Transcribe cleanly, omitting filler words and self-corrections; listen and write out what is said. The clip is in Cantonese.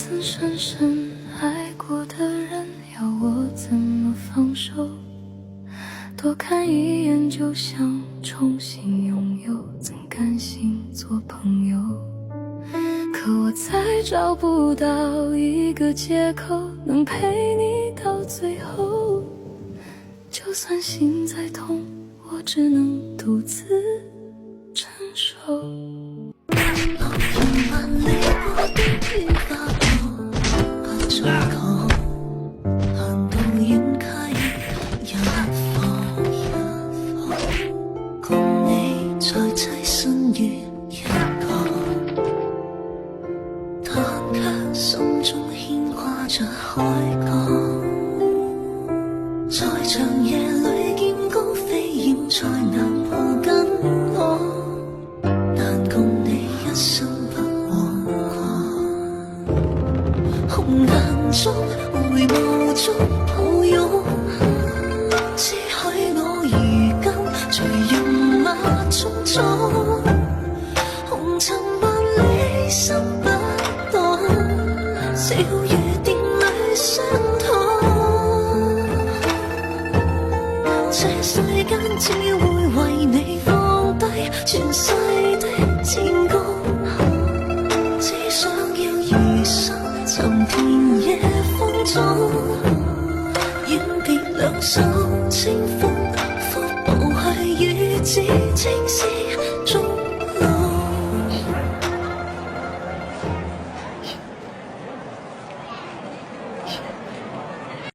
曾深深爱过的人，要我怎么放手？多看一眼就想重新拥有，怎甘心做朋友？可我再找不到一个借口能陪你到最后，就算心再痛，我只能独自承受。萬里波的於花果，不再講，行到遠溪一方，共你在棲身於一個，但卻心中牽掛着海港。在長夜裏見高飛燕，才能抱緊我，但共你一生不枉過。紅顏中回眸中抱擁，只許我如今隨戎馬匆匆，紅塵萬里心不懂，笑語電裏相通。這世間只會為你放低全世的戰功，只想要餘生尋田野風中，遠別兩手清風，伏步去與子青絲。